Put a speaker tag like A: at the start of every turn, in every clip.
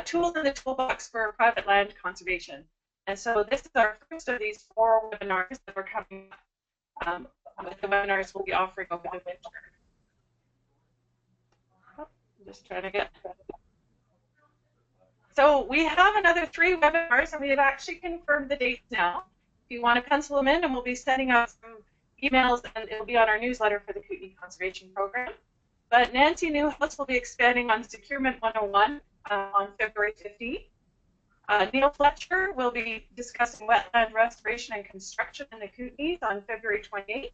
A: tools in the toolbox for private land conservation. And so this is our first of these 4 webinars that we're coming up. With the webinars we'll be offering over the winter. I'm just trying to get. So we have another 3 webinars, and we have actually confirmed the dates now. If you want to pencil them in, and we'll be sending out some emails, and it'll be on our newsletter for the Kootenai Conservation Program. But Nancy Newhouse will be expanding on Securement 101 on February 15th. Neil Fletcher will be discussing wetland restoration and construction in the Kootenays on February 28th.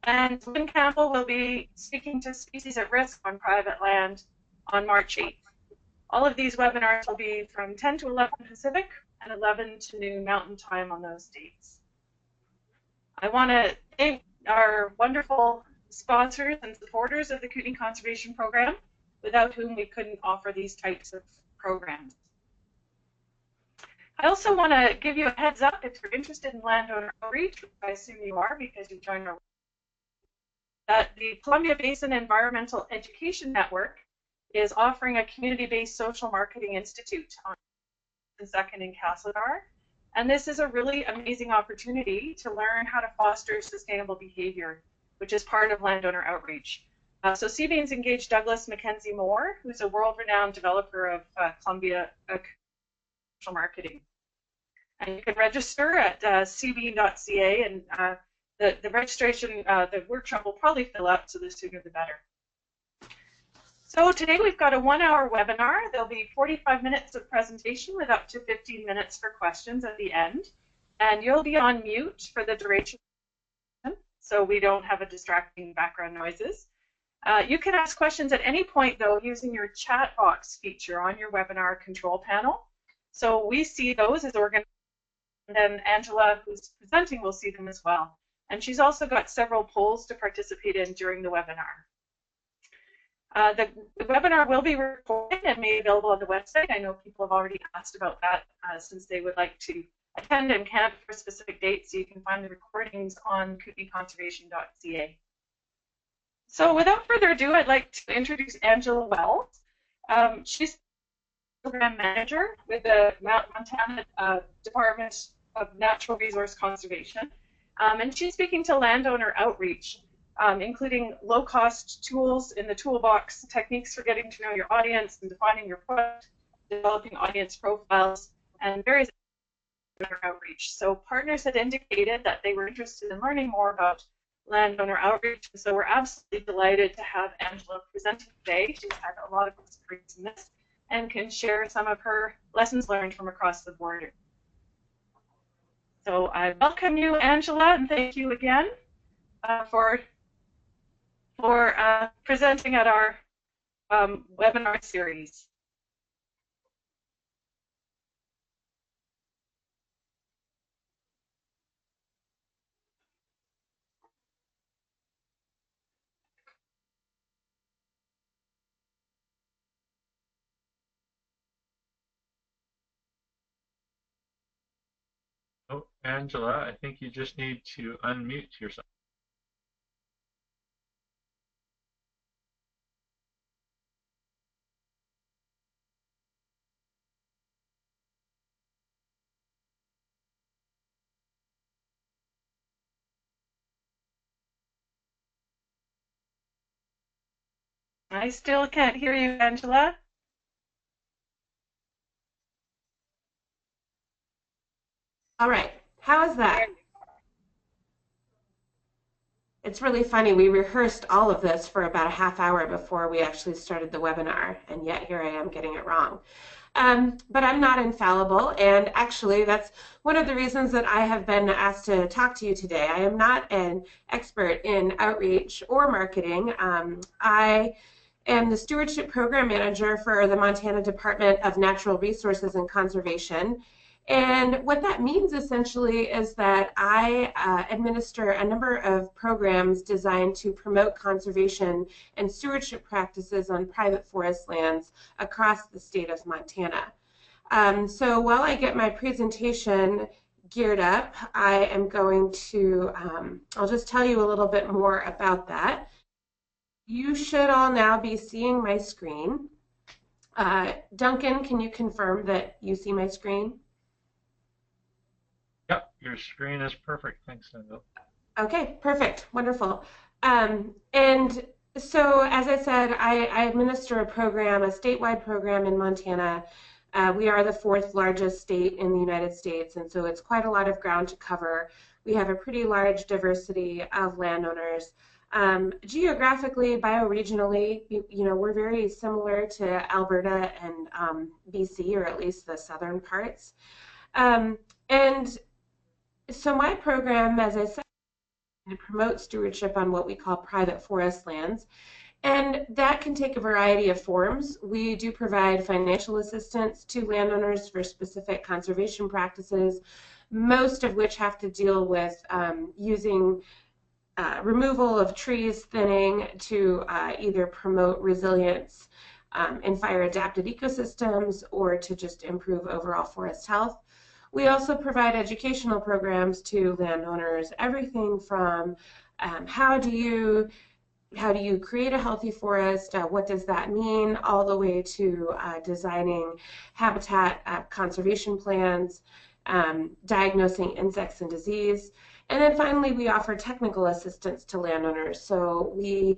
A: And Lynn Campbell will be speaking to species at risk on private land on March 8th. All of these webinars will be from 10 to 11 Pacific and 11 to noon Mountain Time on those dates. I want to thank our wonderful sponsors and supporters of the Kootenai Conservation Program, without whom we couldn't offer these types of programs. I also want to give you a heads up if you're interested in landowner outreach, which I assume you are because you joined our, that the Columbia Basin Environmental Education Network is offering a community-based social marketing institute on the 2nd in Castlegar. And this is a really amazing opportunity to learn how to foster sustainable behavior, which is part of landowner outreach. So CBAIN's engaged Douglas Mackenzie Moore, who's a world-renowned developer of Columbia social marketing. And you can register at cbeain.ca, and the registration, the workshop will probably fill up, so the sooner the better. So today we've got a 1-hour webinar. There'll be 45 minutes of presentation with up to 15 minutes for questions at the end. And you'll be on mute for the duration, so we don't have a distracting background noises. You can ask questions at any point, though, using your chat box feature on your webinar control panel. So we see those as organized, and then Angela, who's presenting, will see them as well. And she's also got several polls to participate in during the webinar. The webinar will be recorded and made available on the website. I know people have already asked about that since they would like to attend and can't for specific dates, so you can find the recordings on kootenaiconservation.ca. So without further ado, I'd like to introduce Angela Wells. She's Program Manager with the Montana Department of Natural Resource Conservation, and she's speaking to landowner outreach, including low-cost tools in the toolbox, techniques for getting to know your audience and defining your product, developing audience profiles, and various outreach. So partners had indicated that they were interested in learning more about landowner outreach, so we're absolutely delighted to have Angela presenting today. She's had a lot of experience in this and can share some of her lessons learned from across the border. So I welcome you, Angela, and thank you again for presenting at our webinar series.
B: Oh, Angela, I think you just need to unmute yourself.
A: I still can't hear you, Angela.
C: All right, how is that? It's really funny. We rehearsed all of this for about a half hour before we actually started the webinar, and yet here I am getting it wrong. But I'm not infallible, and actually that's one of the reasons that I have been asked to talk to you today. I am not an expert in outreach or marketing. I am the Stewardship Program Manager for the Montana Department of Natural Resources and Conservation. And what that means essentially is that I administer a number of programs designed to promote conservation and stewardship practices on private forest lands across the state of Montana. So while I get my presentation geared up, I am going to, I'll just tell you a little bit more about that. You should all now be seeing my screen. Duncan, can you confirm that you see my screen?
B: Yep, your screen is perfect. Thanks, Cindy.
C: Okay, perfect, wonderful. And so, as I said, I administer a program, a statewide program in Montana. We are the fourth largest state in the United States, and so it's quite a lot of ground to cover. We have a pretty large diversity of landowners. Geographically, bioregionally, we're very similar to Alberta and BC, or at least the southern parts. And so my program, as I said, to promote stewardship on what we call private forest lands. And that can take a variety of forms. We do provide financial assistance to landowners for specific conservation practices, most of which have to deal with using removal of trees, thinning to either promote resilience in fire-adapted ecosystems or to just improve overall forest health. We also provide educational programs to landowners, everything from how do you create a healthy forest, what does that mean, all the way to designing habitat conservation plans, diagnosing insects and disease. And then finally, we offer technical assistance to landowners. So we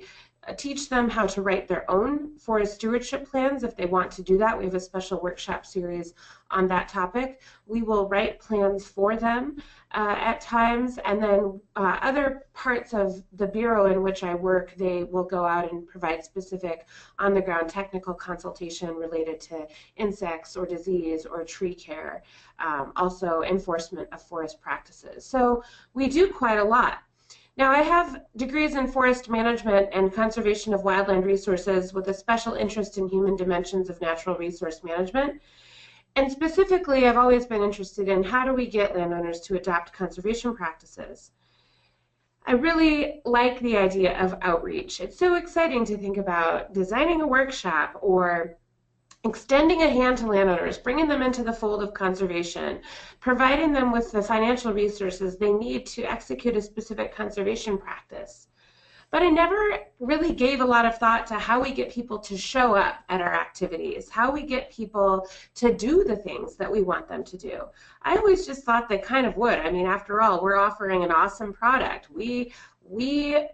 C: teach them how to write their own forest stewardship plans if they want to do that. We have a special workshop series on that topic. We will write plans for them at times, and then other parts of the bureau in which I work, they will go out and provide specific on-the-ground technical consultation related to insects or disease or tree care, also enforcement of forest practices. So we do quite a lot. Now, I have degrees in forest management and conservation of wildland resources with a special interest in human dimensions of natural resource management. And specifically, I've always been interested in how do we get landowners to adopt conservation practices. I really like the idea of outreach. It's so exciting to think about designing a workshop or extending a hand to landowners, bringing them into the fold of conservation, providing them with the financial resources they need to execute a specific conservation practice. But I never really gave a lot of thought to how we get people to show up at our activities, how we get people to do the things that we want them to do. I always just thought they kind of would. I mean, after all, we're offering an awesome product. We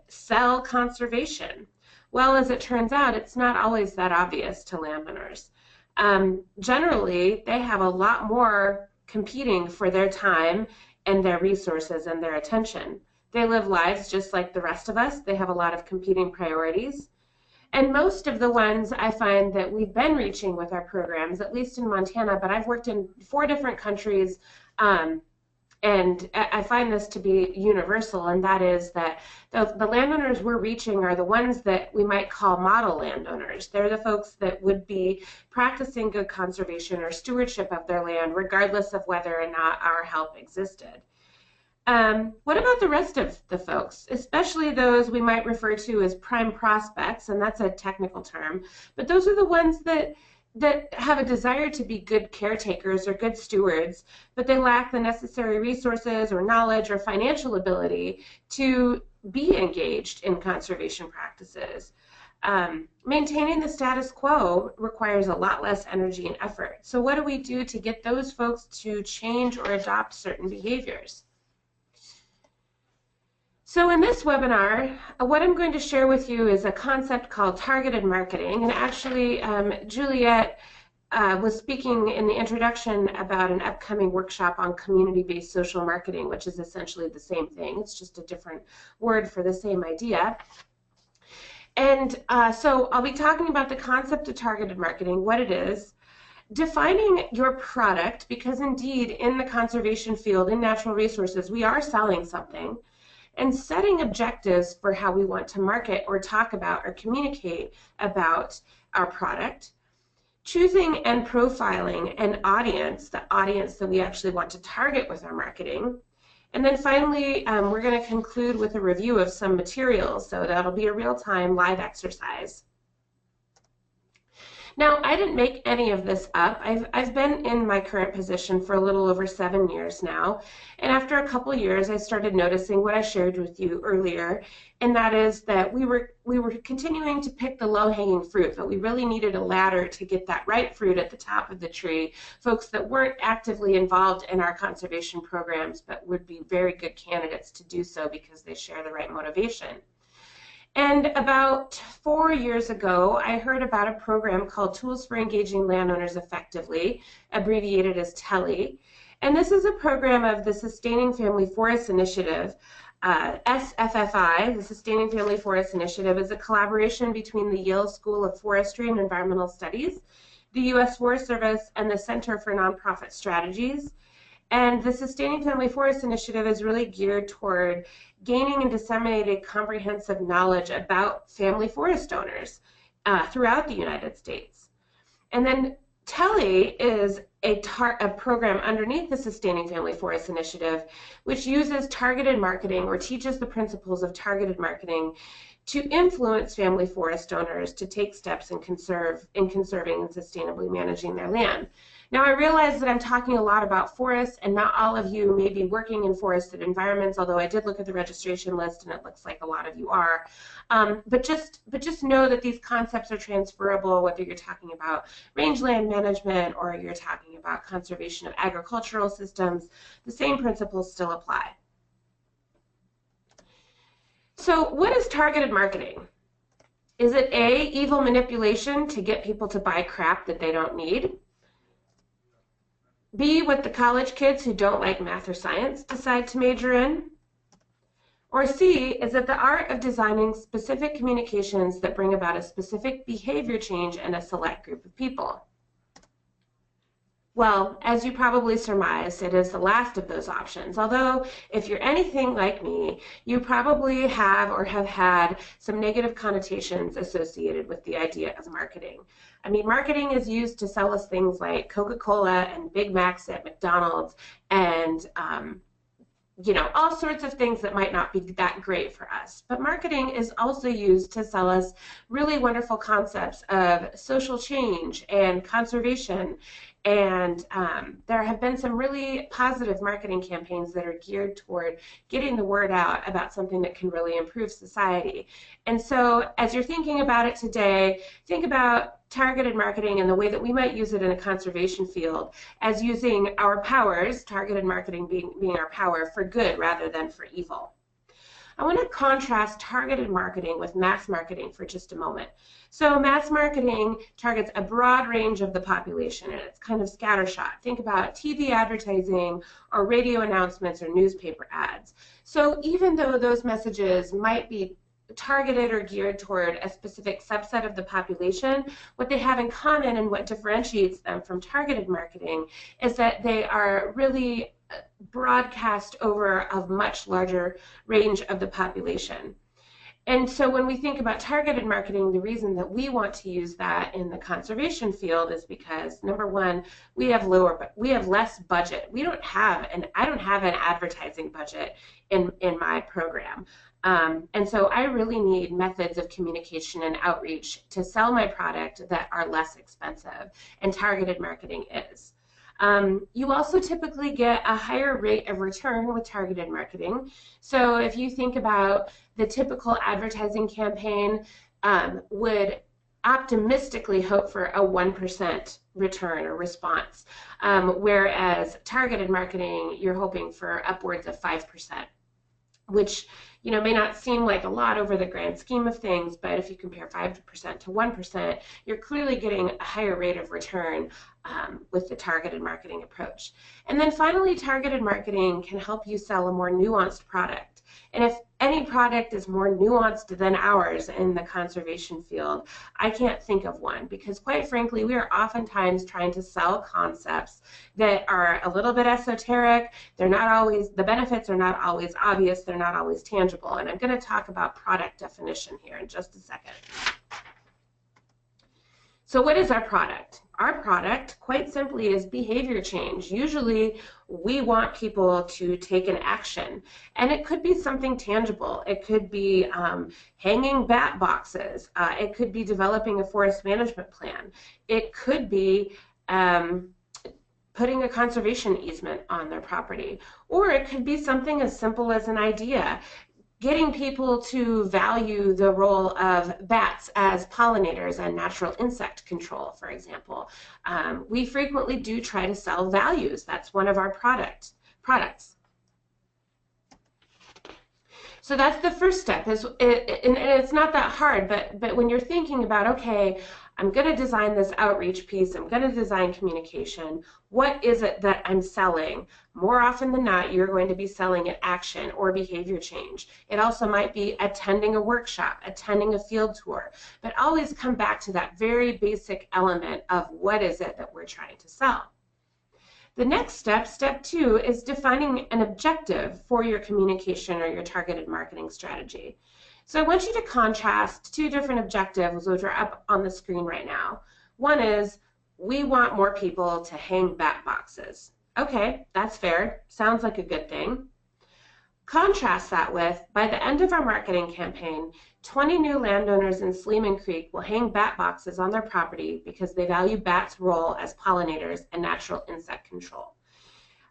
C: sell conservation. Well, as it turns out, it's not always that obvious to landowners. Generally, they have a lot more competing for their time and their resources and their attention. They live lives just like the rest of us. They have a lot of competing priorities. And most of the ones I find that we've been reaching with our programs, at least in Montana, but I've worked in 4 different countries, and I find this to be universal, and that is that the landowners we're reaching are the ones that we might call model landowners. They're the folks that would be practicing good conservation or stewardship of their land, regardless of whether or not our help existed. What about the rest of the folks, especially those we might refer to as prime prospects, and that's a technical term, but those are the ones that have a desire to be good caretakers or good stewards, but they lack the necessary resources or knowledge or financial ability to be engaged in conservation practices. Maintaining the status quo requires a lot less energy and effort. So what do we do to get those folks to change or adopt certain behaviors? So in this webinar, what I'm going to share with you is a concept called targeted marketing. And actually, Juliet was speaking in the introduction about an upcoming workshop on community-based social marketing, which is essentially the same thing. It's just a different word for the same idea. And so I'll be talking about the concept of targeted marketing, what it is, defining your product, because indeed in the conservation field, in natural resources, we are selling something, and setting objectives for how we want to market or talk about or communicate about our product, choosing and profiling an audience, the audience that we actually want to target with our marketing, and then finally we're going to conclude with a review of some materials, so that'll be a real-time live exercise. Now, I didn't make any of this up. I've been in my current position for a little over 7 years now, and after a couple years, I started noticing what I shared with you earlier, and that is that we were continuing to pick the low-hanging fruit, but we really needed a ladder to get that right fruit at the top of the tree, folks that weren't actively involved in our conservation programs, but would be very good candidates to do so because they share the right motivation. And about 4 years ago, I heard about a program called Tools for Engaging Landowners Effectively, abbreviated as TELI. And this is a program of the Sustaining Family Forest Initiative. SFFI, the Sustaining Family Forest Initiative, is a collaboration between the Yale School of Forestry and Environmental Studies, the U.S. Forest Service, and the Center for Nonprofit Strategies. And the Sustaining Family Forest Initiative is really geared toward gaining and disseminating comprehensive knowledge about family forest owners throughout the United States. And then TELI is a program underneath the Sustaining Family Forest Initiative, which uses targeted marketing or teaches the principles of targeted marketing to influence family forest owners to take steps in conserving and sustainably managing their land. Now, I realize that I'm talking a lot about forests, and not all of you may be working in forested environments, although I did look at the registration list, and it looks like a lot of you are. But just know that these concepts are transferable, whether you're talking about rangeland management or you're talking about conservation of agricultural systems. The same principles still apply. So what is targeted marketing? Is it A, evil manipulation to get people to buy crap that they don't need? B, what the college kids who don't like math or science decide to major in? Or C, is it the art of designing specific communications that bring about a specific behavior change in a select group of people? Well, as you probably surmised, it is the last of those options. Although, if you're anything like me, you probably have or have had some negative connotations associated with the idea of marketing. I mean, marketing is used to sell us things like Coca-Cola and Big Macs at McDonald's and you know, all sorts of things that might not be that great for us. But marketing is also used to sell us really wonderful concepts of social change and conservation. And there have been some really positive marketing campaigns that are geared toward getting the word out about something that can really improve society. And so as you're thinking about it today, think about targeted marketing and the way that we might use it in a conservation field as using our powers, targeted marketing being our power, for good rather than for evil. I want to contrast targeted marketing with mass marketing for just a moment. So mass marketing targets a broad range of the population, and it's kind of scattershot. Think about TV advertising or radio announcements or newspaper ads. So even though those messages might be targeted or geared toward a specific subset of the population, what they have in common and what differentiates them from targeted marketing is that they are really broadcast over a much larger range of the population. And so when we think about targeted marketing, the reason that we want to use that in the conservation field is because, number one, we have less budget. I don't have an advertising budget in my program. And so I really need methods of communication and outreach to sell my product that are less expensive, and targeted marketing is. You also typically get a higher rate of return with targeted marketing. So if you think about the typical advertising campaign, would optimistically hope for a 1% return or response, whereas targeted marketing, you're hoping for upwards of 5%, which may not seem like a lot over the grand scheme of things, but if you compare 5% to 1%, you're clearly getting a higher rate of return with the targeted marketing approach. And then finally, targeted marketing can help you sell a more nuanced product. And if any product is more nuanced than ours in the conservation field, I can't think of one, because quite frankly, we are oftentimes trying to sell concepts that are a little bit esoteric. They're not always, the benefits are not always obvious, they're not always tangible. And I'm going to talk about product definition here in just a second. So what is our product? Our product, quite simply, is behavior change. Usually we want people to take an action, and it could be something tangible. It could be hanging bat boxes. It could be developing a forest management plan. It could be putting a conservation easement on their property, or it could be something as simple as an idea. Getting people to value the role of bats as pollinators and natural insect control, for example. We frequently do try to sell values. That's one of our products. So that's the first step, and it's not that hard, but when you're thinking about, okay, I'm going to design this outreach piece, I'm going to design communication, what is it that I'm selling? More often than not, you're going to be selling an action or behavior change. It also might be attending a workshop, attending a field tour, but always come back to that very basic element of what is it that we're trying to sell. The next step, step 2, is defining an objective for your communication or your targeted marketing strategy. So I want you to contrast 2 different objectives, which are up on the screen right now. One is, we want more people to hang bat boxes. Okay, that's fair. Sounds like a good thing. Contrast that with, by the end of our marketing campaign, 20 new landowners in Sleeman Creek will hang bat boxes on their property because they value bats' role as pollinators and natural insect control.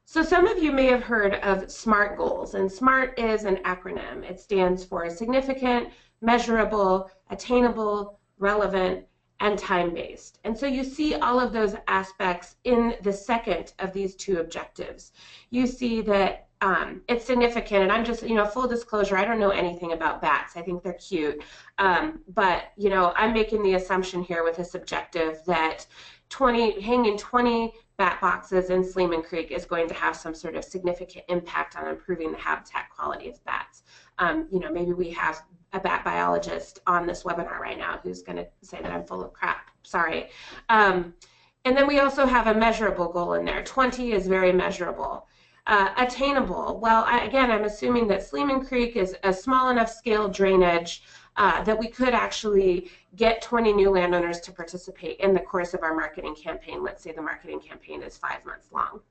C: So some of you may have heard of SMART goals, and SMART is an acronym. It stands for significant, measurable, attainable, relevant, and time-based. And so you see all of those aspects in the second of these 2 objectives. You see that it's significant, and I'm just, full disclosure, I don't know anything about bats. I think they're cute, but I'm making the assumption here with this objective that hanging 20 bat boxes in Sleeman Creek is going to have some sort of significant impact on improving the habitat quality of bats. Maybe we have a bat biologist on this webinar right now who's going to say that I'm full of crap. Sorry. And then we also have a measurable goal in there. 20 is very measurable. Attainable. Well, again, I'm assuming that Sleeman Creek is a small enough scale drainage that we could actually get 20 new landowners to participate in the course of our marketing campaign. Let's say the marketing campaign is 5 months long.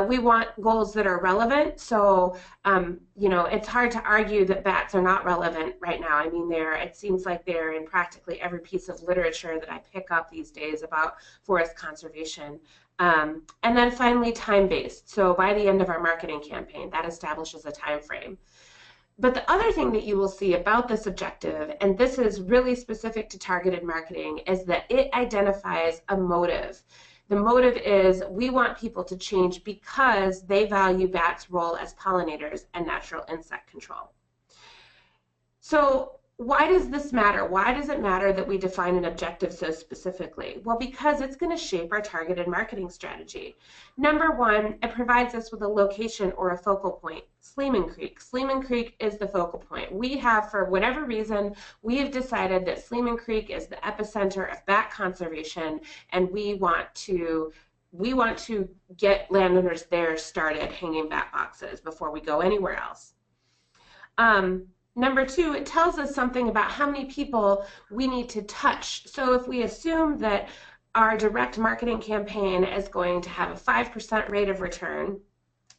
C: We want goals that are relevant. So, it's hard to argue that bats are not relevant right now. I mean, it seems like they're in practically every piece of literature that I pick up these days about forest conservation. And then finally, time-based. So by the end of our marketing campaign, that establishes a time frame. But the other thing that you will see about this objective, and this is really specific to targeted marketing, is that it identifies a motive. The motive is, we want people to change because they value bats' role as pollinators and natural insect control. So why does this matter? Why does it matter that we define an objective so specifically? Well, because it's going to shape our targeted marketing strategy. Number 1, it provides us with a location or a focal point. Sleeman Creek. Sleeman Creek is the focal point. We have, for whatever reason, we have decided that Sleeman Creek is the epicenter of bat conservation, and we want to get landowners there started hanging bat boxes before we go anywhere else. Number 2, it tells us something about how many people we need to touch. So if we assume that our direct marketing campaign is going to have a 5% rate of return,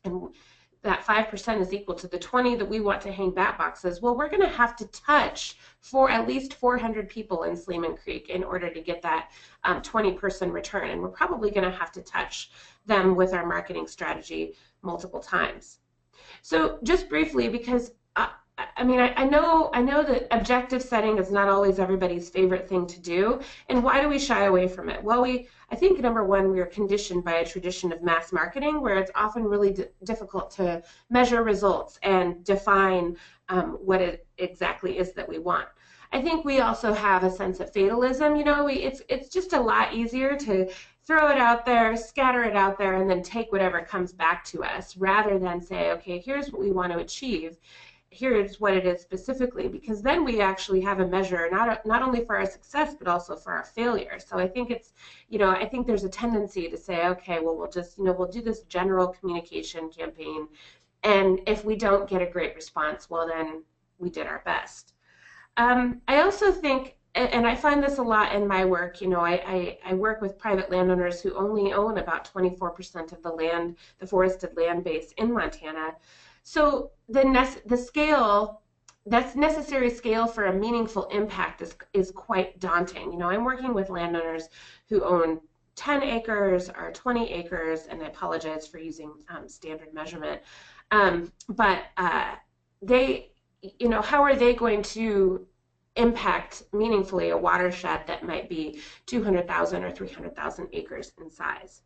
C: and that 5% is equal to the 20 that we want to hang bat boxes, well, we're going to have to touch for at least 400 people in Sleeman Creek in order to get that 20% return. And we're probably going to have to touch them with our marketing strategy multiple times. So just briefly, because I know that objective setting is not always everybody's favorite thing to do, and why do we shy away from it? Well, I think number 1, we are conditioned by a tradition of mass marketing where it's often really difficult to measure results and define what it exactly is that we want. I think we also have a sense of fatalism. It's just a lot easier to throw it out there, scatter it out there, and then take whatever comes back to us rather than say, okay, here's what we want to achieve. Here's what it is specifically, because then we actually have a measure not only for our success but also for our failure. So I think I think there's a tendency to say, okay, well, we'll do this general communication campaign, and if we don't get a great response, well, then we did our best. I also think and I find this a lot in my work. You know, I work with private landowners who only own about 24% of the land, the forested land base in Montana. So the scale, that's necessary scale for a meaningful impact is quite daunting. You know, I'm working with landowners who own 10 acres or 20 acres, and I apologize for using standard measurement. But they, you know, how are they going to impact meaningfully a watershed that might be 200,000 or 300,000 acres in size?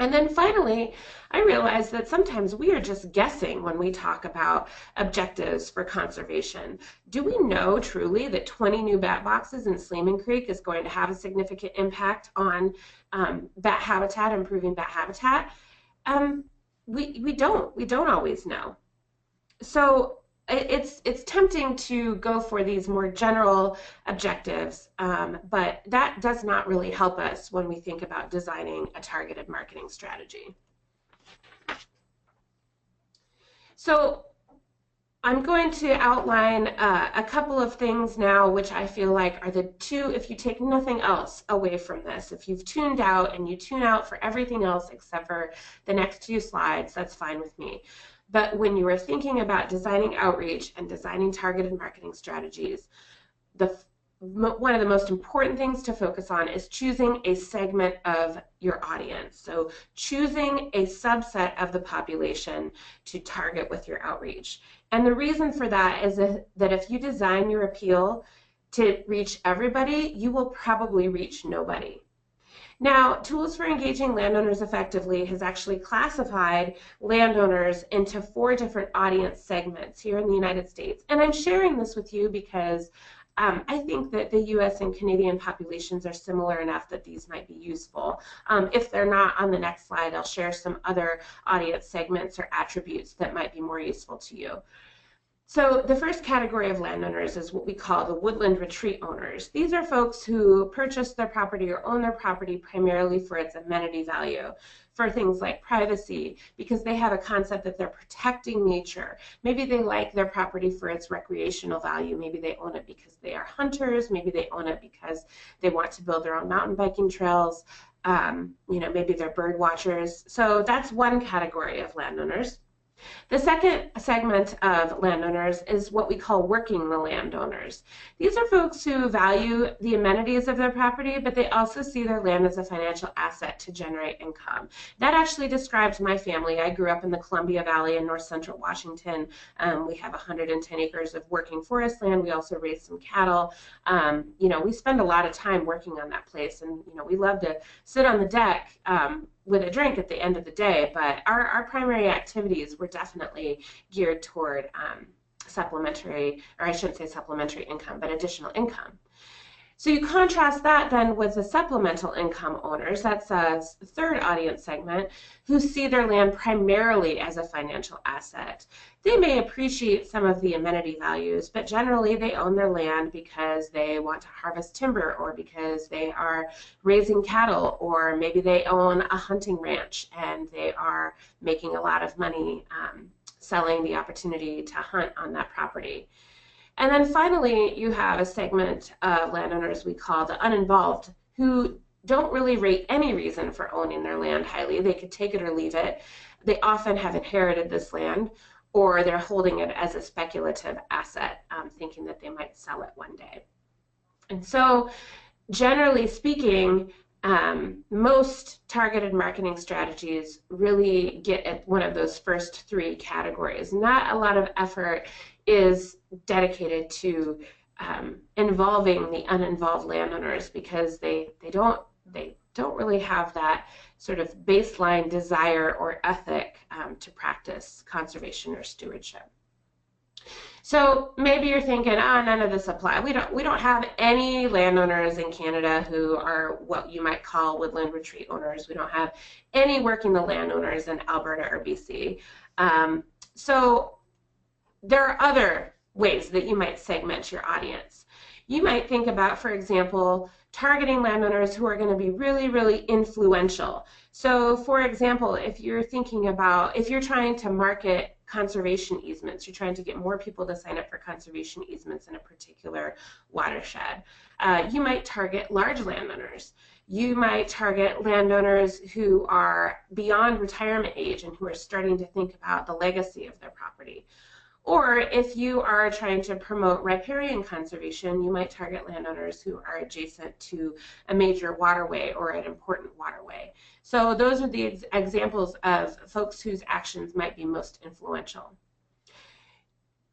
C: And then finally, I realized that sometimes we are just guessing when we talk about objectives for conservation. Do we know truly that 20 new bat boxes in Sleeman Creek is going to have a significant impact on bat habitat, improving bat habitat? We don't always know. So it's tempting to go for these more general objectives, but that does not really help us when we think about designing a targeted marketing strategy. So I'm going to outline a couple of things now which I feel like are the two, if you take nothing else away from this, if you've tuned out and you tune out for everything else except for the next few slides, that's fine with me. But when you are thinking about designing outreach and designing targeted marketing strategies, one of the most important things to focus on is choosing a segment of your audience. So choosing a subset of the population to target with your outreach. And the reason for that is that if you design your appeal to reach everybody, you will probably reach nobody. Now, Tools for Engaging Landowners Effectively has actually classified landowners into 4 different audience segments here in the United States. And I'm sharing this with you because I think that the US and Canadian populations are similar enough that these might be useful. If they're not, on the next slide, I'll share some other audience segments or attributes that might be more useful to you. So the first category of landowners is what we call the woodland retreat owners. These are folks who purchase their property or own their property primarily for its amenity value, for things like privacy, because they have a concept that they're protecting nature. Maybe they like their property for its recreational value. Maybe they own it because they are hunters. Maybe they own it because they want to build their own mountain biking trails. You know, maybe they're bird watchers. So that's one category of landowners. The second segment of landowners is what we call working the landowners. These are folks who value the amenities of their property, but they also see their land as a financial asset to generate income. That actually describes my family. I grew up in the Columbia Valley in north central Washington. We have 110 acres of working forest land. We also raise some cattle. You know, we spend a lot of time working on that place, and you know, we love to sit on the deck with a drink at the end of the day, but our primary activities were definitely geared toward supplementary, or I shouldn't say supplementary income, but additional income. So you contrast that then with the supplemental income owners, that's a third audience segment, who see their land primarily as a financial asset. They may appreciate some of the amenity values, but generally they own their land because they want to harvest timber, or because they are raising cattle, or maybe they own a hunting ranch and they are making a lot of money selling the opportunity to hunt on that property. And then finally, you have a segment of landowners we call the uninvolved, who don't really rate any reason for owning their land highly. They could take it or leave it. They often have inherited this land, or they're holding it as a speculative asset, thinking that they might sell it one day. And so, generally speaking, most targeted marketing strategies really get at one of those first 3 categories. Not a lot of effort is dedicated to involving the uninvolved landowners, because they don't really have that sort of baseline desire or ethic to practice conservation or stewardship. So maybe you're thinking, oh, none of this apply. We don't have any landowners in Canada who are what you might call woodland retreat owners. We don't have any working the landowners in Alberta or BC. So there are other ways that you might segment your audience. You might think about, for example, targeting landowners who are going to be really, really influential. So, for example, if you're thinking about, if you're trying to market conservation easements. You're trying to get more people to sign up for conservation easements in a particular watershed. You might target large landowners. You might target landowners who are beyond retirement age and who are starting to think about the legacy of their property. Or if you are trying to promote riparian conservation, you might target landowners who are adjacent to a major waterway or an important waterway. So those are the examples of folks whose actions might be most influential.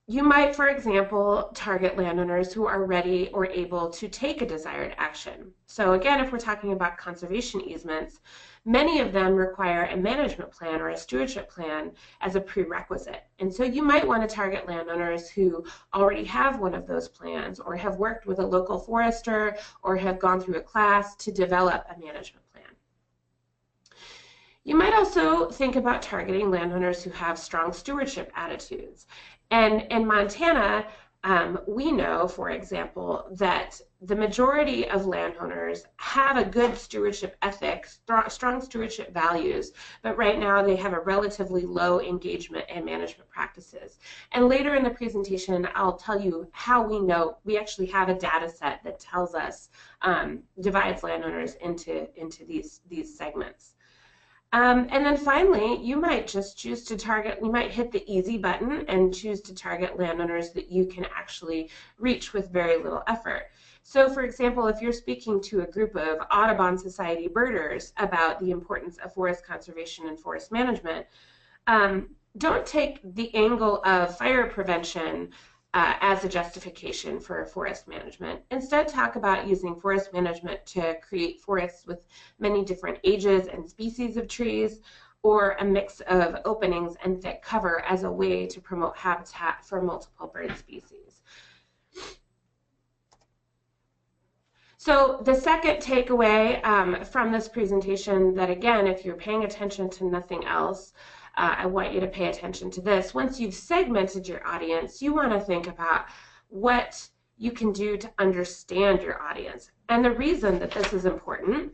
C: You might, for example, target landowners who are ready or able to take a desired action. So again, if we're talking about conservation easements, many of them require a management plan or a stewardship plan as a prerequisite. And so you might want to target landowners who already have one of those plans or have worked with a local forester or have gone through a class to develop a management plan. You might also think about targeting landowners who have strong stewardship attitudes. And in Montana, we know, for example, that the majority of landowners have a good stewardship ethic, strong stewardship values, but right now they have a relatively low engagement and management practices. And later in the presentation, I'll tell you how we know. We actually have a data set that tells us, divides landowners into these segments. And then finally, you might just choose to target, you might hit the easy button and choose to target landowners that you can actually reach with very little effort. So for example, if you're speaking to a group of Audubon Society birders about the importance of forest conservation and forest management, don't take the angle of fire prevention as a justification for forest management. Instead, talk about using forest management to create forests with many different ages and species of trees, or a mix of openings and thick cover as a way to promote habitat for multiple bird species. So the second takeaway from this presentation, that again, if you're paying attention to nothing else, I want you to pay attention to this. Once you've segmented your audience, you want to think about what you can do to understand your audience. And the reason that this is important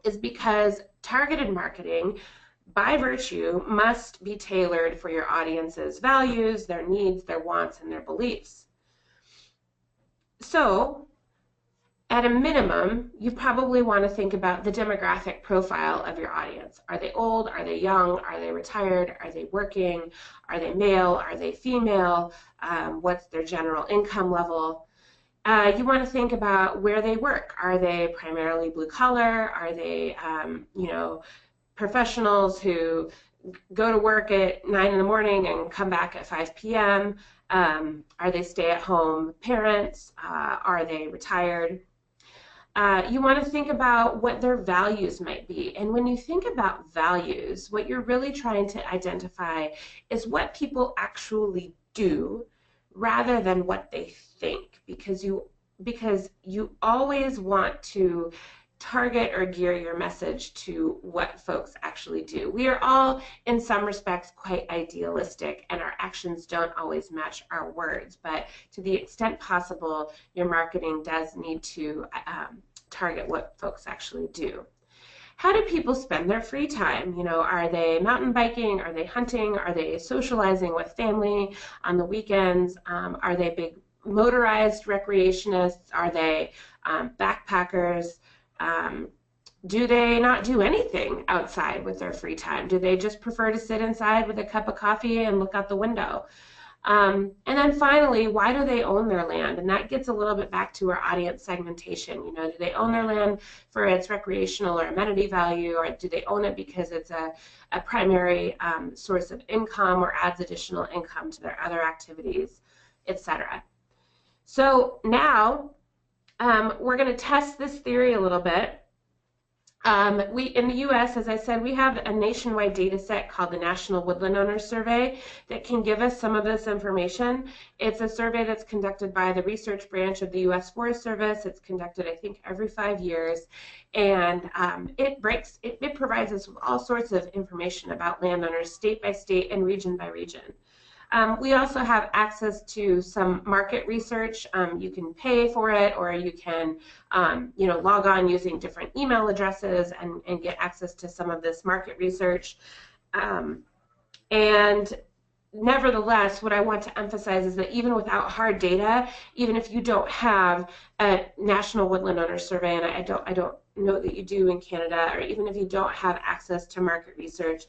C: is because targeted marketing, by virtue, must be tailored for your audience's values, their needs, their wants, and their beliefs. So, at a minimum, you probably want to think about the demographic profile of your audience. Are they old? Are they young? Are they retired? Are they working? Are they male? Are they female? What's their general income level? You want to think about where they work. Are they primarily blue collar? Are they, professionals who go to work at 9 in the morning and come back at 5 p.m.? Are they stay-at-home parents? Are they retired? You want to think about what their values might be. And when you think about values, what you're really trying to identify is what people actually do rather than what they think, because you always want to target or gear your message to what folks actually do. We are all, in some respects, quite idealistic, and our actions don't always match our words, but to the extent possible, your marketing does need to target what folks actually do. How do people spend their free time? Are they mountain biking? Are they hunting? Are they socializing with family on the weekends? Are they big motorized recreationists? Are they backpackers? Do they not do anything outside with their free time? Do they just prefer to sit inside with a cup of coffee and look out the window? And then finally, why do they own their land? And that gets a little bit back to our audience segmentation. Do they own their land for its recreational or amenity value, or do they own it because it's a primary source of income or adds additional income to their other activities, etc.? So now we're going to test this theory a little bit. In the U.S., as I said, we have a nationwide data set called the National Woodland Owners Survey that can give us some of this information. It's a survey that's conducted by the research branch of the U.S. Forest Service. It's conducted, I think, every 5 years, and it provides us with all sorts of information about landowners state by state and region by region. We also have access to some market research. You can pay for it, or you can log on using different email addresses and get access to some of this market research. And nevertheless, what I want to emphasize is that even without hard data, even if you don't have a national woodland owner survey, and I don't know that you do in Canada, or even if you don't have access to market research,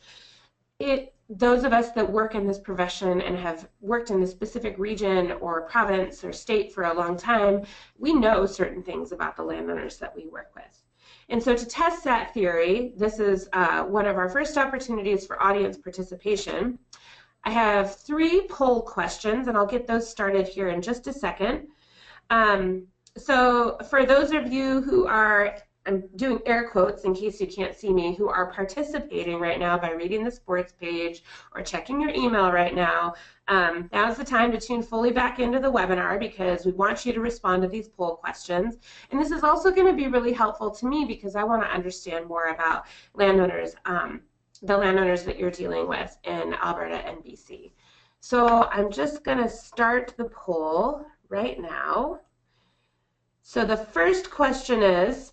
C: those of us that work in this profession and have worked in a specific region or province or state for a long time, we know certain things about the landowners that we work with. And so to test that theory, this is one of our first opportunities for audience participation. I have 3 poll questions, and I'll get those started here in just a second. So for those of you who are, I'm doing air quotes in case you can't see me, who are participating right now by reading the sports page or checking your email right now, now's the time to tune fully back into the webinar, because we want you to respond to these poll questions. And this is also going to be really helpful to me because I want to understand more about landowners, the landowners that you're dealing with in Alberta and BC. So I'm just going to start the poll right now. So the first question is,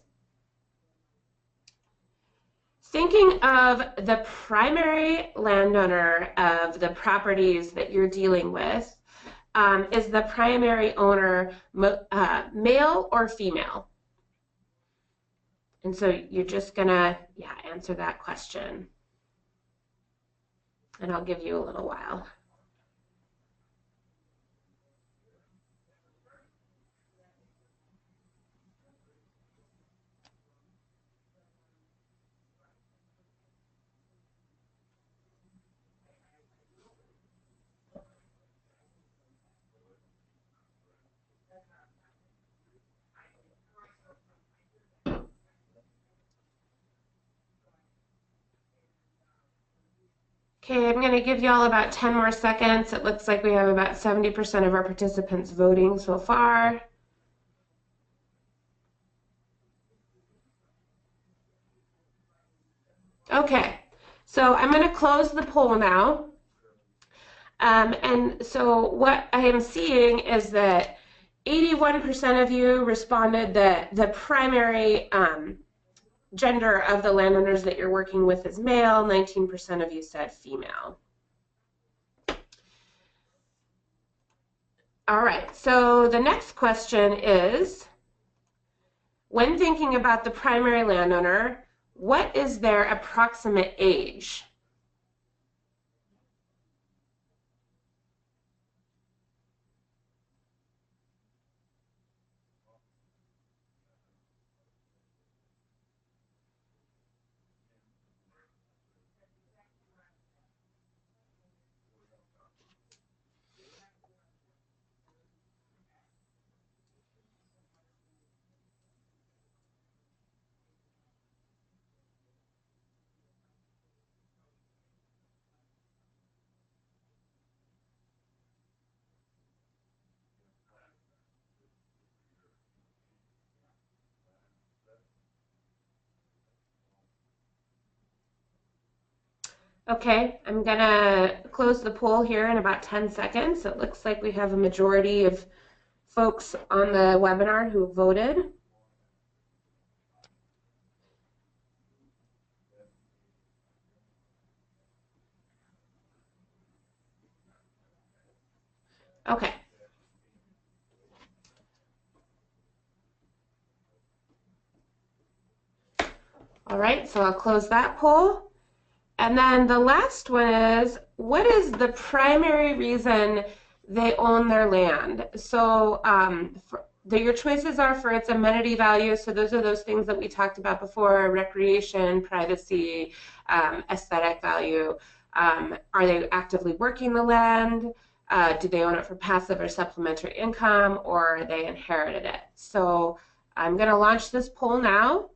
C: thinking of the primary landowner of the properties that you're dealing with, is the primary owner male or female? And so you're just gonna, answer that question. And I'll give you a little while. Okay, I'm going to give you all about 10 more seconds. It looks like we have about 70% of our participants voting so far. Okay, so I'm going to close the poll now. And so what I am seeing is that 81% of you responded that the primary gender of the landowners that you're working with is male. 19% of you said female. All right, so the next question is, when thinking about the primary landowner, what is their approximate age? Okay, I'm gonna close the poll here in about 10 seconds. It looks like we have a majority of folks on the webinar who voted. Okay. All right, so I'll close that poll. And then the last one is, what is the primary reason they own their land? So your choices are for its amenity value. So those are those things that we talked about before: recreation, privacy, aesthetic value. Are they actively working the land? Do they own it for passive or supplementary income, or they inherited it? So I'm going to launch this poll now.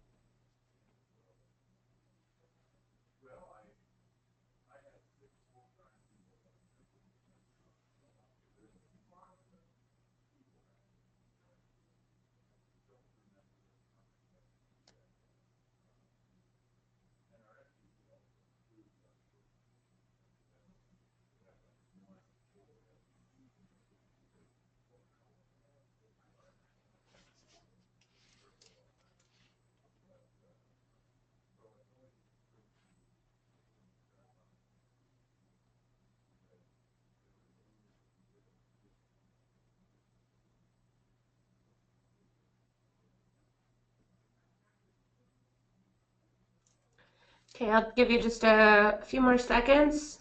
C: Okay, I'll give you just a few more seconds.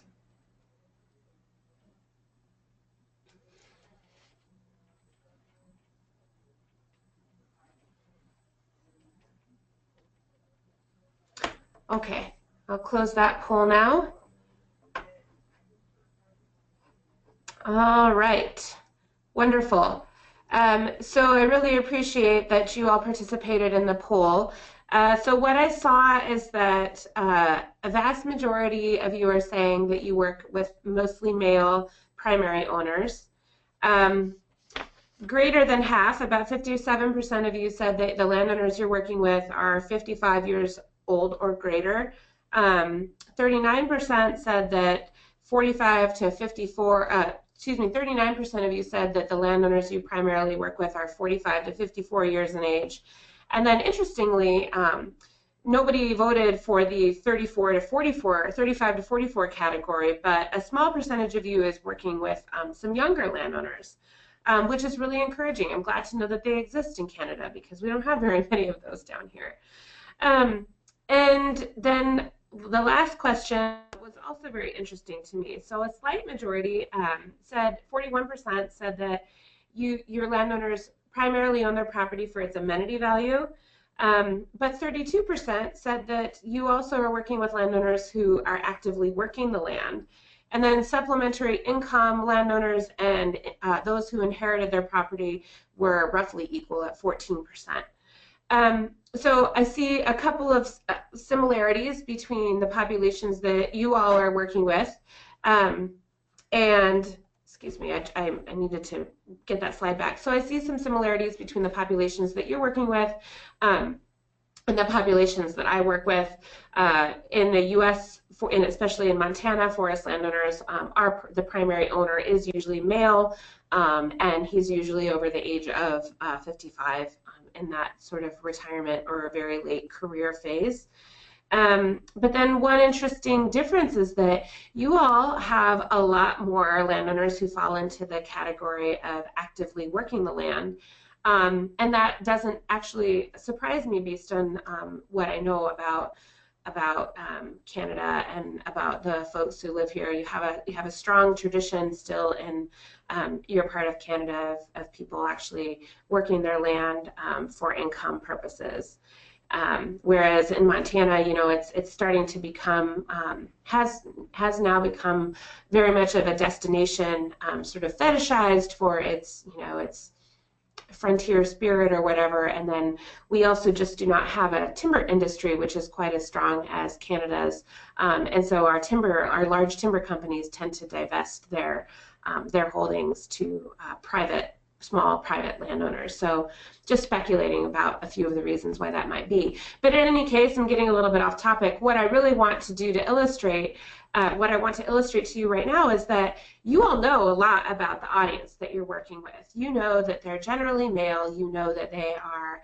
C: Okay, I'll close that poll now. All right, wonderful. So I really appreciate that you all participated in the poll. So what I saw is that a vast majority of you are saying that you work with mostly male primary owners. Greater than half, about 57% of you said that the landowners you're working with are 55 years old or greater. 39% said that 45 to 54, 39% of you said that the landowners you primarily work with are 45 to 54 years in age. And then interestingly, nobody voted for the 34 to 44, 35 to 44 category, but a small percentage of you is working with some younger landowners, which is really encouraging. I'm glad to know that they exist in Canada because we don't have very many of those down here. And then the last question was also very interesting to me. So a slight majority said, 41% said that your landowners primarily own their property for its amenity value, but 32% said that you also are working with landowners who are actively working the land. And then supplementary income landowners and those who inherited their property were roughly equal at 14%. So I see a couple of similarities between the populations that you all are working with. And excuse me, I needed to get that slide back. So I see some similarities between the populations that you're working with and the populations that I work with in the U.S., and especially in Montana, forest landowners, the primary owner is usually male, and he's usually over the age of 55 in that sort of retirement or a very late career phase. But then one interesting difference is that you all have a lot more landowners who fall into the category of actively working the land. And that doesn't actually surprise me based on what I know about Canada and about the folks who live here. You have a strong tradition still in your part of Canada of people actually working their land for income purposes. Whereas in Montana, it's starting to become, has now become very much of a destination, sort of fetishized for its frontier spirit or whatever. And then we also just do not have a timber industry which is quite as strong as Canada's. And so our large timber companies tend to divest their holdings to small private landowners. So just speculating about a few of the reasons why that might be. But in any case, I'm getting a little bit off topic. What I really want to do to illustrate, what I want to illustrate to you right now is that you all know a lot about the audience that you're working with. You know that they're generally male. You know that they are,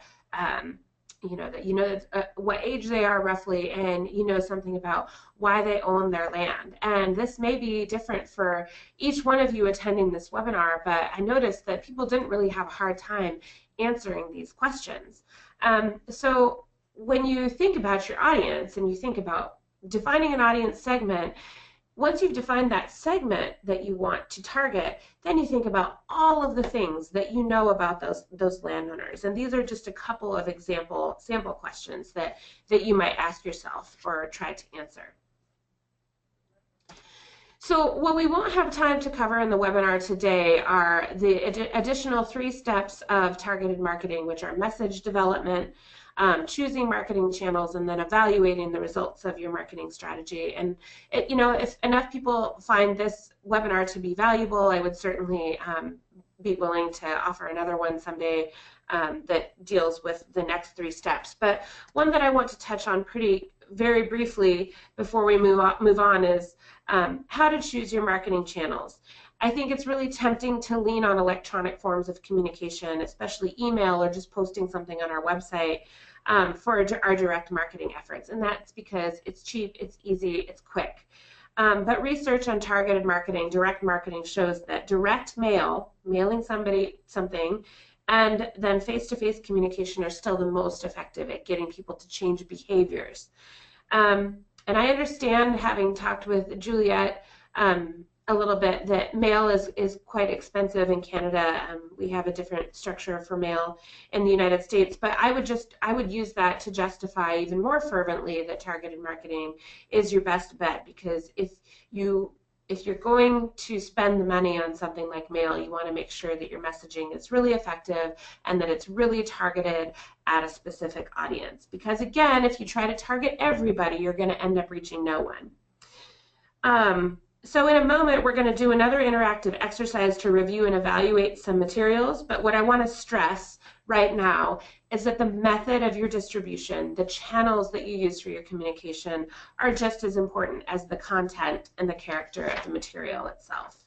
C: what age they are roughly, and you know something about why they own their land. And this may be different for each one of you attending this webinar, but I noticed that people didn't really have a hard time answering these questions. So when you think about your audience and you think about defining an audience segment, once you've defined that segment that you want to target, then you think about all of the things that you know about those landowners. And these are just a couple of sample questions that you might ask yourself or try to answer. So what we won't have time to cover in the webinar today are the additional 3 steps of targeted marketing, which are message development, choosing marketing channels, and then evaluating the results of your marketing strategy. And if enough people find this webinar to be valuable, I would certainly be willing to offer another one someday that deals with the next 3 steps. But one that I want to touch on very briefly before we move on is how to choose your marketing channels. I think it's really tempting to lean on electronic forms of communication, especially email or just posting something on our website for our direct marketing efforts. And that's because it's cheap, it's easy, it's quick. But research on targeted marketing, direct marketing, shows that direct mailing somebody something, and then face-to-face communication are still the most effective at getting people to change behaviors. And I understand, having talked with Juliet a little bit, that mail is quite expensive in Canada. We have a different structure for mail in the United States, but I would use that to justify even more fervently that targeted marketing is your best bet, because if you're going to spend the money on something like mail, you want to make sure that your messaging is really effective and that it's really targeted at a specific audience. Because again, if you try to target everybody, you're going to end up reaching no one. So in a moment, we're going to do another interactive exercise to review and evaluate some materials, but what I want to stress right now is that the method of your distribution, the channels that you use for your communication, are just as important as the content and the character of the material itself.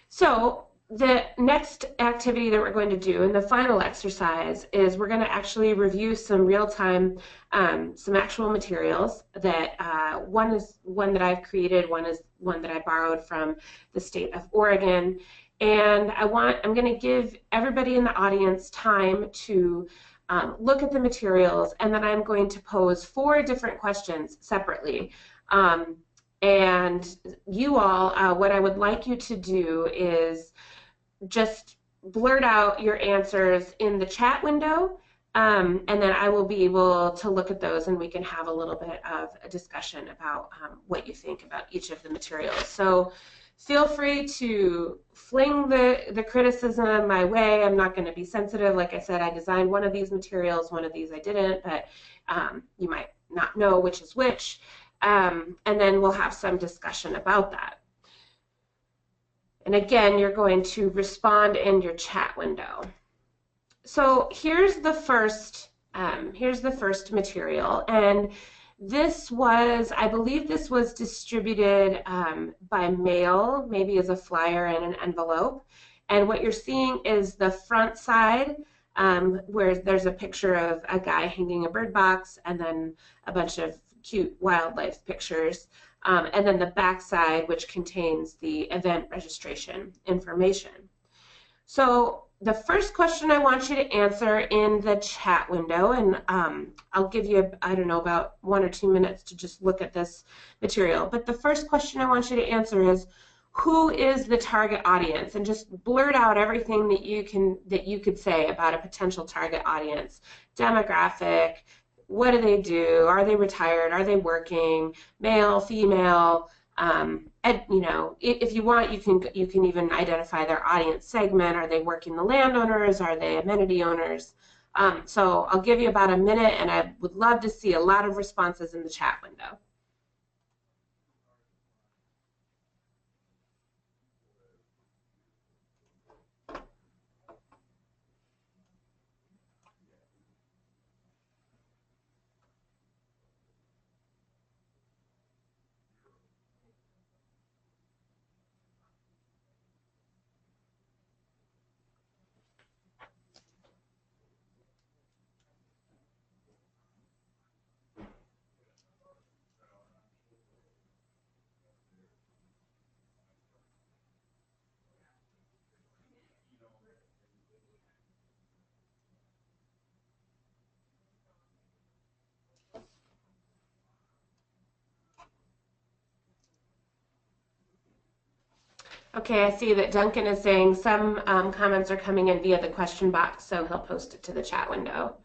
C: So the next activity that we're going to do, and the final exercise, is we're going to actually review some real-time, some actual materials that one is one that I've created, one is one that I borrowed from the state of Oregon, and I'm going to give everybody in the audience time to look at the materials, and then I'm going to pose 4 different questions separately. And you all, what I would like you to do is just blurt out your answers in the chat window, and then I will be able to look at those and we can have a little bit of a discussion about what you think about each of the materials. So feel free to fling the criticism my way. I'm not going to be sensitive. Like I said, I designed one of these materials, one of these I didn't, but you might not know which is which, and then we'll have some discussion about that. And again, you're going to respond in your chat window. So here's the first material, and this was, I believe this was distributed by mail, maybe as a flyer in an envelope. And what you're seeing is the front side, where there's a picture of a guy hanging a bird box, and then a bunch of cute wildlife pictures. And then the back side, which contains the event registration information. So the first question I want you to answer in the chat window, and I'll give you, I don't know, about 1 or 2 minutes to just look at this material. But the first question I want you to answer is, who is the target audience? And just blurt out everything that you could say about a potential target audience. Demographic, what do they do? Are they retired? Are they working? Male, female? And, you know, if you want, you can even identify their audience segment. Are they working the landowners? Are they amenity owners? So I'll give you about a minute, and I would love to see a lot of responses in the chat window. Okay, I see that Duncan is saying some comments are coming in via the question box, so he'll post it to the chat window.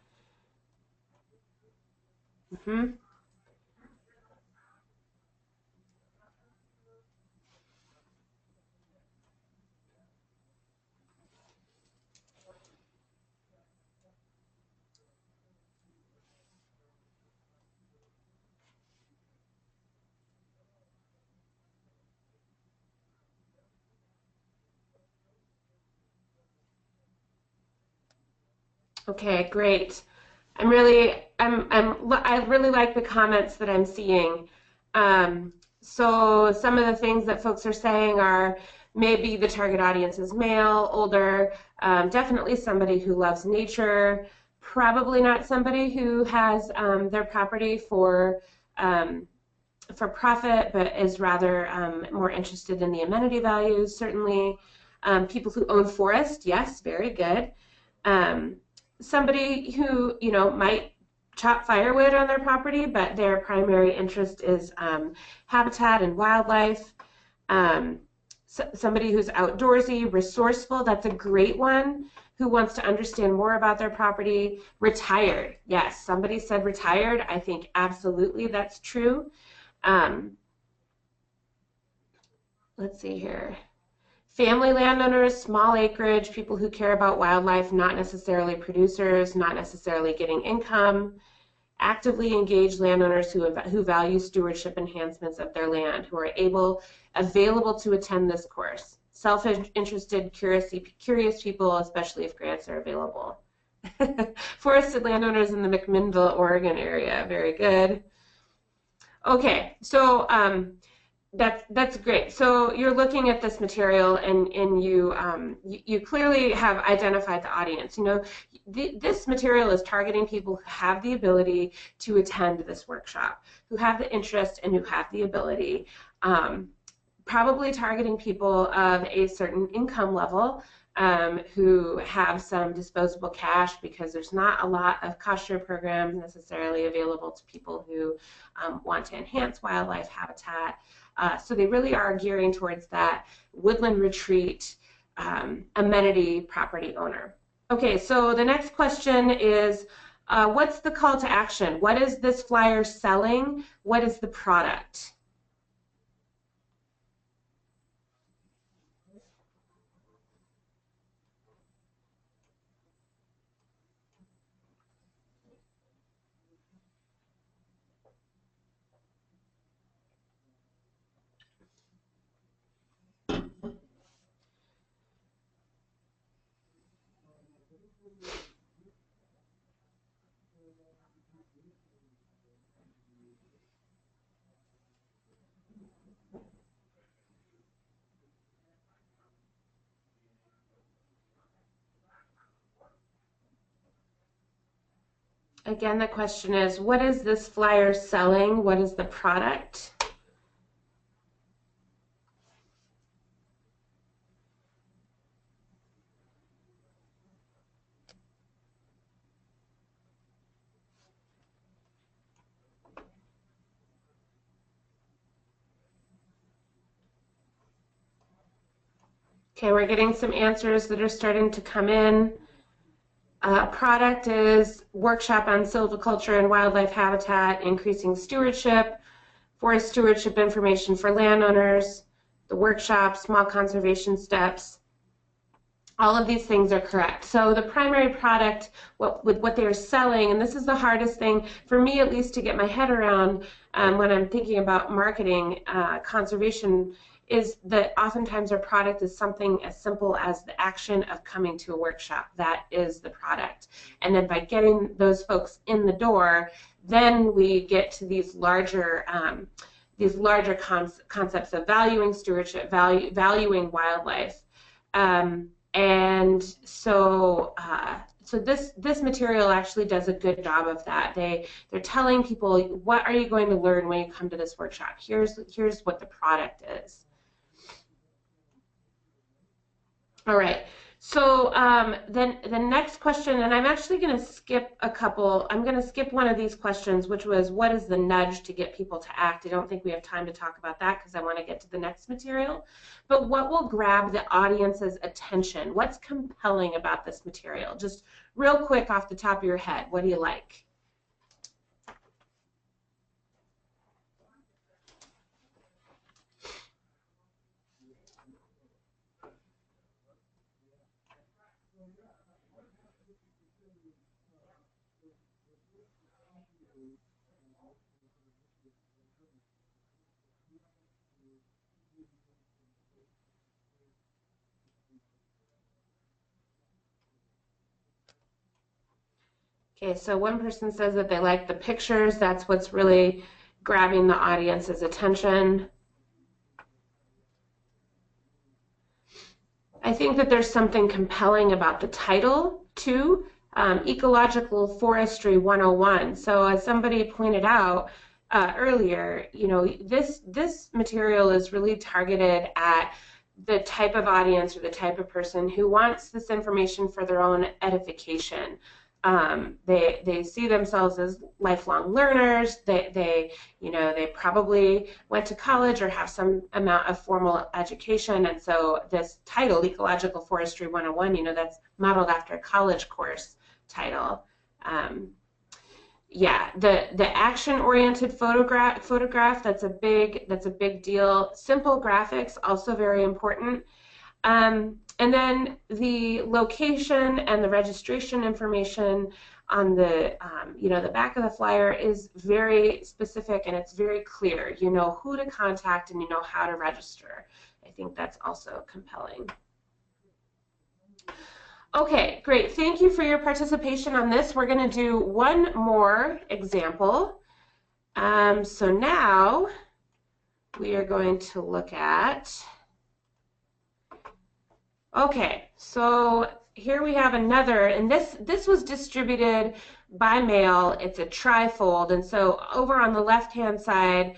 C: Okay, great. I really like the comments that I'm seeing. So some of the things that folks are saying are maybe the target audience is male, older, definitely somebody who loves nature, probably not somebody who has their property for profit, but is rather more interested in the amenity values, certainly. People who own forest, yes, very good. somebody who, might chop firewood on their property, but their primary interest is habitat and wildlife. Somebody who's outdoorsy, resourceful, that's a great one, who wants to understand more about their property. Retired, yes, somebody said retired. I think absolutely that's true. Let's see here. Family landowners, small acreage, people who care about wildlife, not necessarily producers, not necessarily getting income. Actively engaged landowners who value stewardship enhancements of their land, who are available to attend this course. Self-interested, curious people, especially if grants are available. Forested landowners in the McMinnville, Oregon area. Very good. Okay, so that's great. So you're looking at this material, and you clearly have identified the audience. This material is targeting people who have the ability to attend this workshop, who have the interest and who have the ability. Probably targeting people of a certain income level, who have some disposable cash, because there's not a lot of cost share programs necessarily available to people who want to enhance wildlife habitat. So they really are gearing towards that woodland retreat amenity property owner. Okay, so the next question is, what's the call to action? What is this flyer selling? What is the product? Again, the question is, what is this flyer selling? What is the product? Okay, we're getting some answers that are starting to come in. Product is workshop on silviculture and wildlife habitat, increasing stewardship, forest stewardship information for landowners, the workshop, small conservation steps. All of these things are correct. So the primary product, with what they're selling, and this is the hardest thing for me at least to get my head around when I'm thinking about marketing conservation, is that oftentimes our product is something as simple as the action of coming to a workshop. That is the product. And then by getting those folks in the door, then we get to these larger concepts of valuing stewardship, valuing wildlife. And so this material actually does a good job of that. They're telling people, what are you going to learn when you come to this workshop? Here's what the product is. All right, so then the next question, and I'm actually going to skip a couple. I'm going to skip one of these questions, which was, what is the nudge to get people to act? I don't think we have time to talk about that because I want to get to the next material. But what will grab the audience's attention? What's compelling about this material? Just real quick off the top of your head, what do you like? Okay, so one person says that they like the pictures. That's what's really grabbing the audience's attention. I think that there's something compelling about the title, too, Ecological Forestry 101. So as somebody pointed out earlier, this material is really targeted at the type of audience or the type of person who wants this information for their own edification. They see themselves as lifelong learners. They probably went to college or have some amount of formal education, and so this title, Ecological Forestry 101, that's modeled after a college course title. Yeah, the action-oriented photograph, that's a big deal. Simple graphics, also very important. And then the location and the registration information on the the back of the flyer is very specific, and it's very clear. You know who to contact and you know how to register. I think that's also compelling. Okay, great. Thank you for your participation on this. We're going to do one more example. So now we are going to look at, okay, so here we have another, and this was distributed by mail. It's a trifold, and so over on the left-hand side,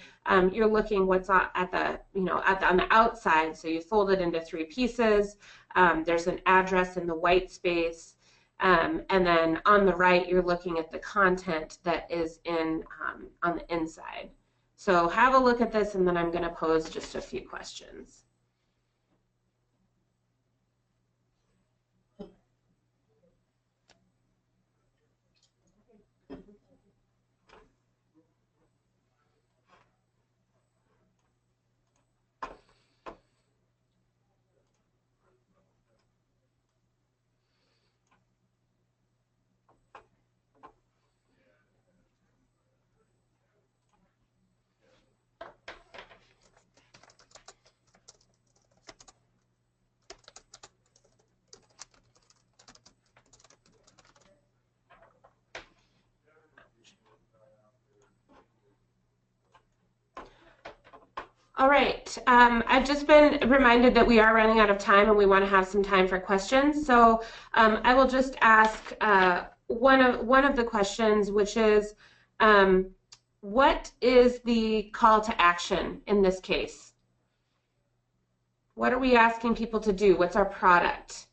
C: you're looking what's on the outside. So you fold it into 3 pieces. There's an address in the white space, and then on the right, you're looking at the content that is on the inside. So have a look at this, and then I'm going to pose just a few questions. All right, I've just been reminded that we are running out of time and we want to have some time for questions. So I will just ask one of the questions, which is, what is the call to action in this case? What are we asking people to do? What's our product?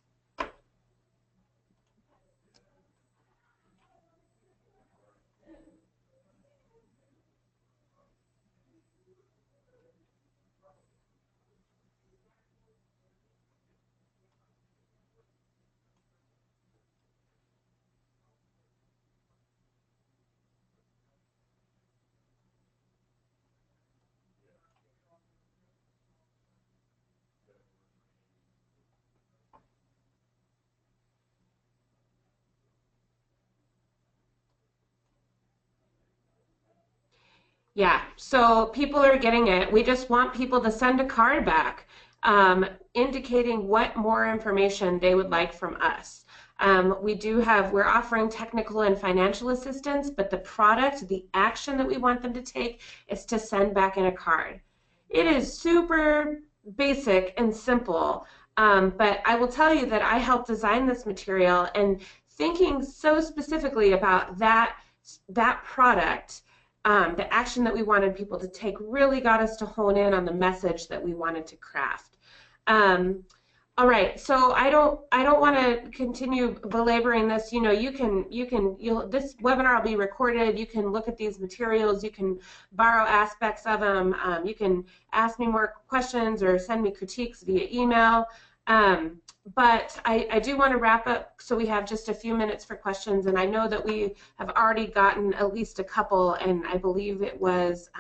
C: Yeah, so people are getting it. We just want people to send a card back indicating what more information they would like from us. We're offering technical and financial assistance, but the product, the action that we want them to take is to send back in a card. It is super basic and simple, but I will tell you that I helped design this material, and thinking so specifically about that product, the action that we wanted people to take really got us to hone in on the message that we wanted to craft. All right, so I don't want to continue belaboring this. This webinar will be recorded. You can look at these materials. You can borrow aspects of them. You can ask me more questions or send me critiques via email. But I do want to wrap up, so we have just a few minutes for questions, and I know that we have already gotten at least a couple, and I believe it was,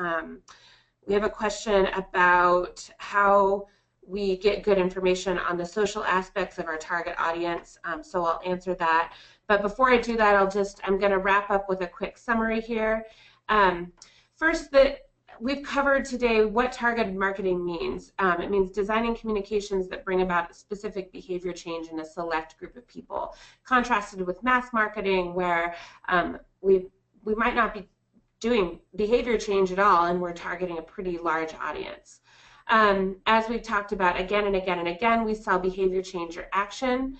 C: we have a question about how we get good information on the social aspects of our target audience, so I'll answer that. But before I do that, I'm going to wrap up with a quick summary here. First, we've covered today what targeted marketing means. It means designing communications that bring about specific behavior change in a select group of people, contrasted with mass marketing, where we might not be doing behavior change at all, and we're targeting a pretty large audience. As we've talked about again and again and again, we sell behavior change or action.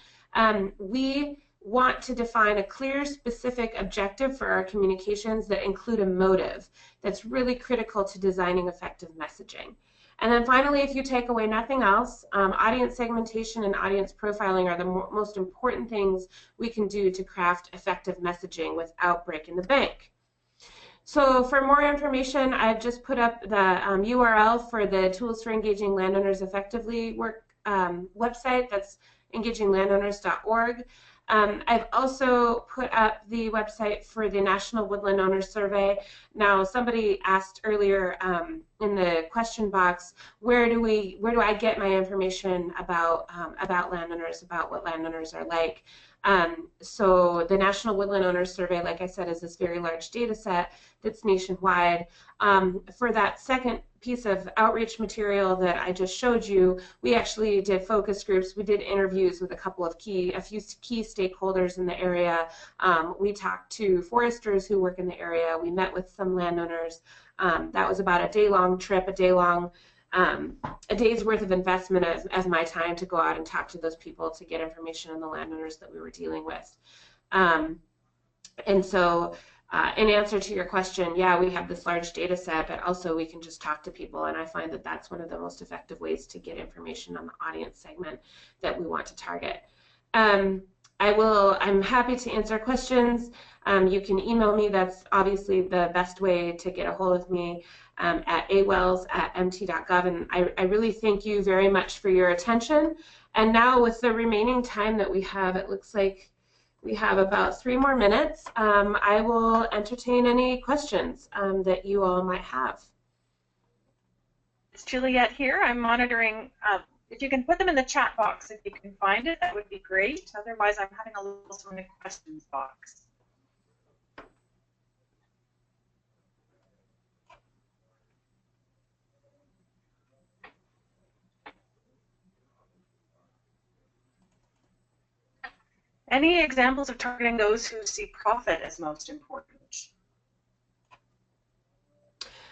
C: We want to define a clear, specific objective for our communications that include a motive. That's really critical to designing effective messaging. And then finally, if you take away nothing else, audience segmentation and audience profiling are the most important things we can do to craft effective messaging without breaking the bank. So for more information, I've just put up the URL for the Tools for Engaging Landowners Effectively website. That's engaginglandowners.org. I've also put up the website for the National Woodland Owners Survey. Now, somebody asked earlier in the question box, where do I get my information about landowners, about what landowners are like? So the National Woodland Owners Survey, like I said, is this very large data set that's nationwide. For that second piece of outreach material that I just showed you, we actually did focus groups. We did interviews with a few key stakeholders in the area. We talked to foresters who work in the area. We met with some landowners. That was about a day-long trip, a day's worth of investment as my time to go out and talk to those people to get information on the landowners that we were dealing with. And so in answer to your question, yeah, we have this large data set, but also we can just talk to people, and I find that that's one of the most effective ways to get information on the audience segment that we want to target. I'm happy to answer questions. You can email me. That's obviously the best way to get a hold of me, at awells@mt.gov. And I really thank you very much for your attention. And now with the remaining time that we have, it looks like we have about 3 more minutes. I will entertain any questions that you all might have.
A: It's Juliet here. I'm monitoring. If you can put them in the chat box, if you can find it, that would be great. Otherwise, I'm having a little from the questions box. Any examples of targeting those who see profit as most important?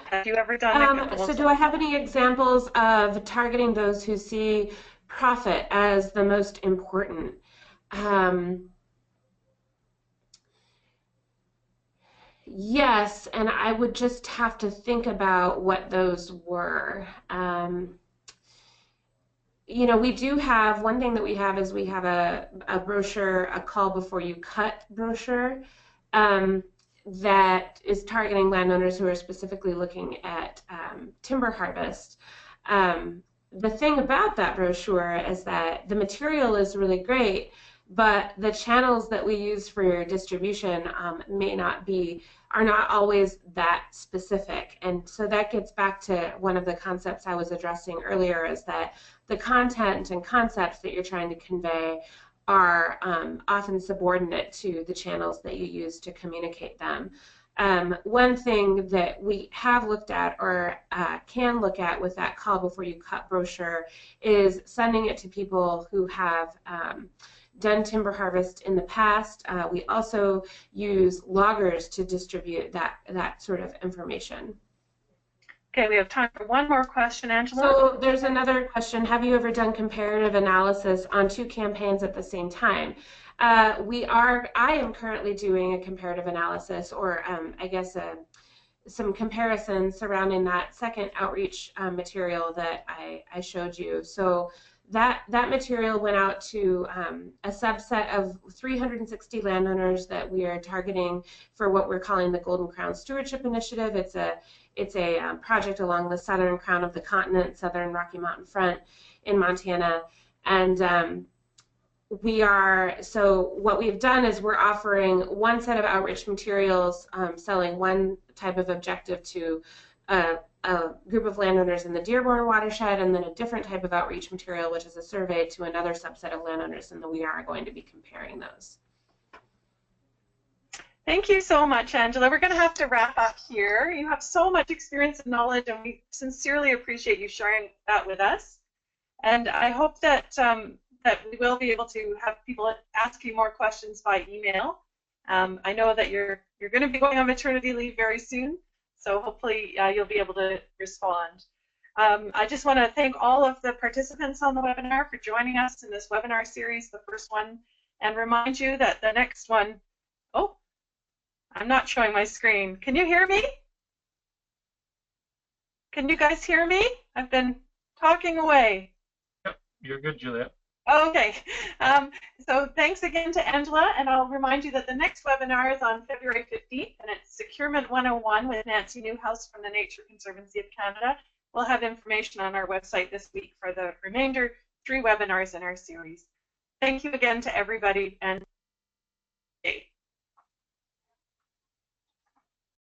A: Have you ever done
C: so do I have any examples of targeting those who see profit as the most important? Yes, and I would just have to think about what those were. You know, we do have, one thing that we have is we have a brochure, a call before you cut brochure, that is targeting landowners who are specifically looking at timber harvest. The thing about that brochure is that the material is really great, but the channels that we use for distribution are not always that specific. And so that gets back to one of the concepts I was addressing earlier, is that the content and concepts that you're trying to convey are often subordinate to the channels that you use to communicate them. One thing that we have looked at, or can look at with that call before you cut brochure, is sending it to people who have done timber harvest in the past. We also use loggers to distribute that sort of information.
A: Okay, we have time for one more question, Angela.
C: So there's another question. Have you ever done comparative analysis on 2 campaigns at the same time? I am currently doing a comparative analysis, or I guess some comparisons surrounding that second outreach material that I showed you. So that material went out to a subset of 360 landowners that we are targeting for what we're calling the Golden Crown Stewardship Initiative. It's a project along the southern crown of the continent, southern Rocky Mountain front in Montana. And so what we've done is we're offering one set of outreach materials, selling one type of objective to a group of landowners in the Dearborn watershed, and then a different type of outreach material, which is a survey, to another subset of landowners, and then we are going to be comparing those.
A: Thank you so much, Angela. We're going to have to wrap up here. You have so much experience and knowledge, and we sincerely appreciate you sharing that with us. And I hope that that we will be able to have people ask you more questions by email. I know that you're going to be going on maternity leave very soon, so hopefully you'll be able to respond. I just want to thank all of the participants on the webinar for joining us in this webinar series, the first one, and remind you that the next one, oh, I'm not showing my screen. Can you hear me? Can you guys hear me? I've been talking away.
B: Yep, you're good, Juliet.
A: Okay. So thanks again to Angela, and I'll remind you that the next webinar is on February 15th, and it's Securement 101 with Nancy Newhouse from the Nature Conservancy of Canada. We'll have information on our website this week for the remainder 3 webinars in our series. Thank you again to everybody, and